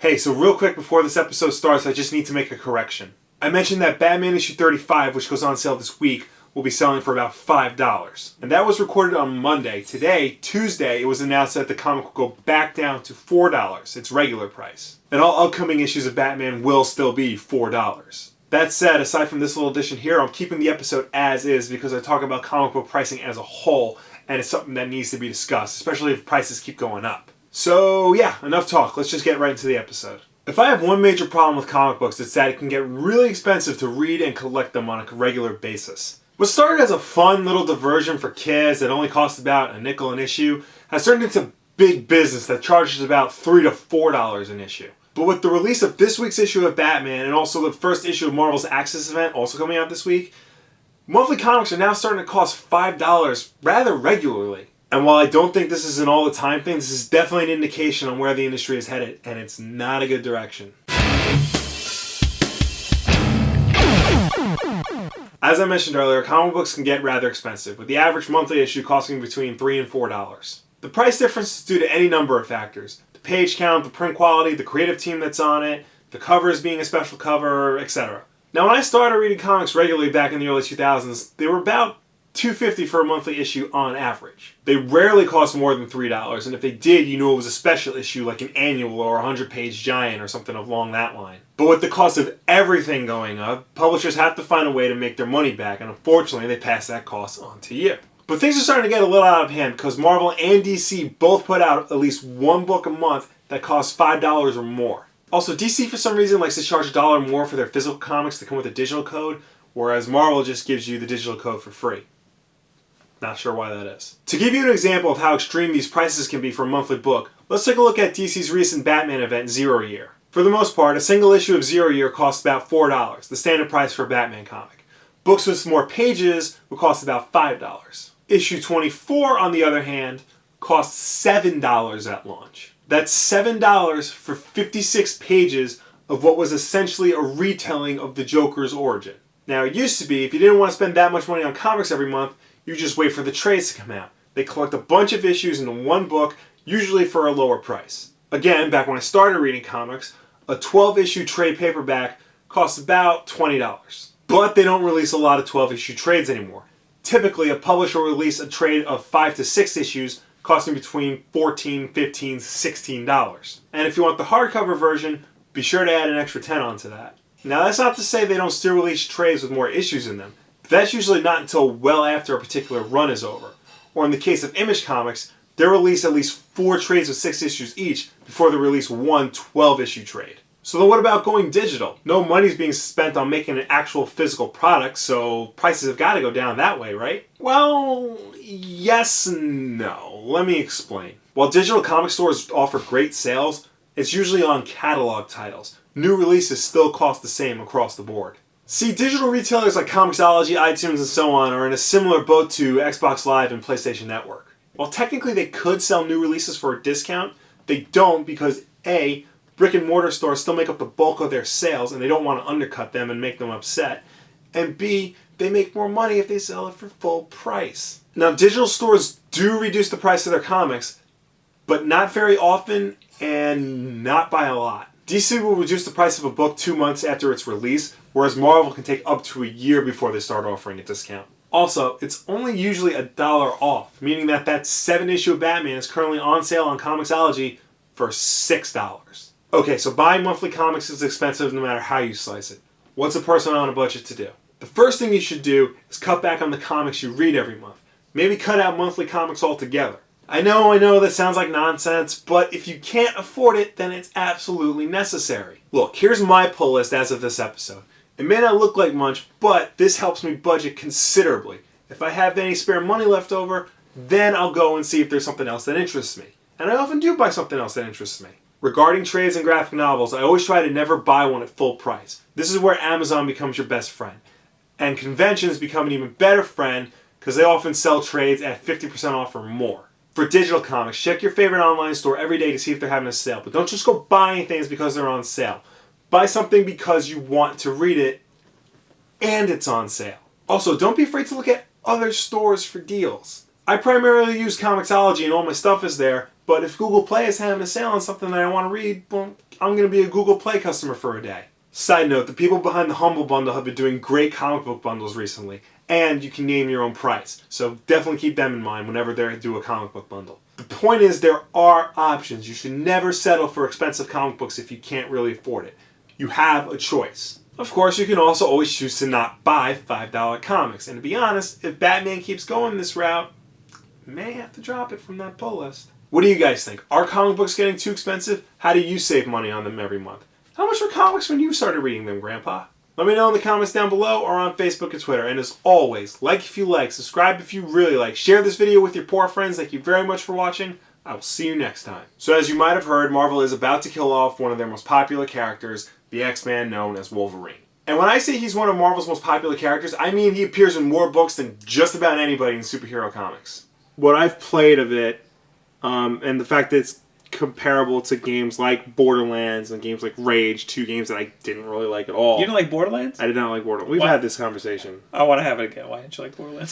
Hey, so real quick before this episode starts, I just need to make a correction. I mentioned that Batman issue 35, which goes on sale this week, will be selling for about $5. And that was recorded on Monday. Today, Tuesday, it was announced that the comic will go back down to $4, its regular price. And all upcoming issues of Batman will still be $4. That said, aside from this little addition here, I'm keeping the episode as is because I talk about comic book pricing as a whole, and it's something that needs to be discussed, especially if prices keep going up. So yeah, enough talk. Let's just get right into the episode. If I have one major problem with comic books, it's that it can get really expensive to read and collect them on a regular basis. What started as a fun little diversion for kids that only cost about a nickel an issue has turned into big business that charges about $3 to $4 an issue. But with the release of this week's issue of Batman and also the first issue of Marvel's Axis event also coming out this week, monthly comics are now starting to cost $5 rather regularly. And while I don't think this is an all-the-time thing, this is definitely an indication on where the industry is headed, and it's not a good direction. As I mentioned earlier, comic books can get rather expensive, with the average monthly issue costing between $3 and $4. The price difference is due to any number of factors. The page count, the print quality, the creative team that's on it, the covers being a special cover, etc. Now when I started reading comics regularly back in the early 2000s, they were about $2.50 for a monthly issue on average. They rarely cost more than $3, and if they did, you knew it was a special issue like an annual or a 100-page giant or something along that line. But with the cost of everything going up, publishers have to find a way to make their money back, and unfortunately they pass that cost on to you. But things are starting to get a little out of hand because Marvel and DC both put out at least one book a month that costs $5 or more. Also, DC for some reason likes to charge $1 more for their physical comics to come with a digital code, whereas Marvel just gives you the digital code for free. Not sure why that is. To give you an example of how extreme these prices can be for a monthly book, let's take a look at DC's recent Batman event, Zero Year. For the most part, a single issue of Zero Year costs about $4, the standard price for a Batman comic. Books with more pages would cost about $5. Issue 24, on the other hand, costs $7 at launch. That's $7 for 56 pages of what was essentially a retelling of the Joker's origin. Now, it used to be, if you didn't want to spend that much money on comics every month, you just wait for the trades to come out. They collect a bunch of issues into one book, usually for a lower price. Again, back when I started reading comics, a 12-issue trade paperback costs about $20. But they don't release a lot of 12-issue trades anymore. Typically, a publisher will release a trade of 5 to 6 issues costing between $14, $15, $16. And if you want the hardcover version, be sure to add an extra $10 onto that. Now, that's not to say they don't still release trades with more issues in them. That's usually not until well after a particular run is over. Or in the case of Image Comics, they release at least 4 trades with 6 issues each before they release one 12-issue trade. So then what about going digital? No money's being spent on making an actual physical product, so prices have got to go down that way, right? Well, yes and no. Let me explain. While digital comic stores offer great sales, it's usually on catalog titles. New releases still cost the same across the board. See, digital retailers like Comixology, iTunes, and so on are in a similar boat to Xbox Live and PlayStation Network. While technically they could sell new releases for a discount, they don't because A, brick and mortar stores still make up the bulk of their sales and they don't want to undercut them and make them upset, and B, they make more money if they sell it for full price. Now, digital stores do reduce the price of their comics, but not very often and not by a lot. DC will reduce the price of a book 2 months after its release, whereas Marvel can take up to a year before they start offering a discount. Also, it's only usually $1 off, meaning that 7 issue of Batman is currently on sale on Comixology for $6. Okay, so buying monthly comics is expensive no matter how you slice it. What's a person on a budget to do? The first thing you should do is cut back on the comics you read every month. Maybe cut out monthly comics altogether. I know that sounds like nonsense, but if you can't afford it, then it's absolutely necessary. Look, here's my pull list as of this episode. It may not look like much, but this helps me budget considerably. If I have any spare money left over, then I'll go and see if there's something else that interests me. And I often do buy something else that interests me. Regarding trades and graphic novels, I always try to never buy one at full price. This is where Amazon becomes your best friend. And conventions become an even better friend because they often sell trades at 50% off or more. For digital comics, check your favorite online store every day to see if they're having a sale. But don't just go buying things because they're on sale. Buy something because you want to read it and it's on sale. Also, don't be afraid to look at other stores for deals. I primarily use Comixology and all my stuff is there, But if Google Play is having a sale on something that I want to read, well, I'm going to be a Google Play customer for a day. Side note, the people behind the Humble Bundle have been doing great comic book bundles recently, and you can name your own price. So definitely keep them in mind whenever they do a comic book bundle. The point is there are options. You should never settle for expensive comic books if you can't really afford it. You have a choice. Of course, you can also always choose to not buy $5 comics. And to be honest, if Batman keeps going this route, may have to drop it from that pull list. What do you guys think? Are comic books getting too expensive? How do you save money on them every month? How much were comics when you started reading them, Grandpa? Let me know in the comments down below or on Facebook and Twitter. And as always, like if you like, subscribe if you really like, share this video with your poor friends. Thank you very much for watching. I will see you next time. So as you might have heard, Marvel is about to kill off one of their most popular characters, the X-Man known as Wolverine. And when I say he's one of Marvel's most popular characters, I mean he appears in more books than just about anybody in superhero comics. What I've played of it, and the fact that it's comparable to games like Borderlands and games like Rage, two games that I didn't really like at all. You didn't like Borderlands? I did not like Borderlands. We've had this conversation. I want to have it again. Why didn't you like Borderlands?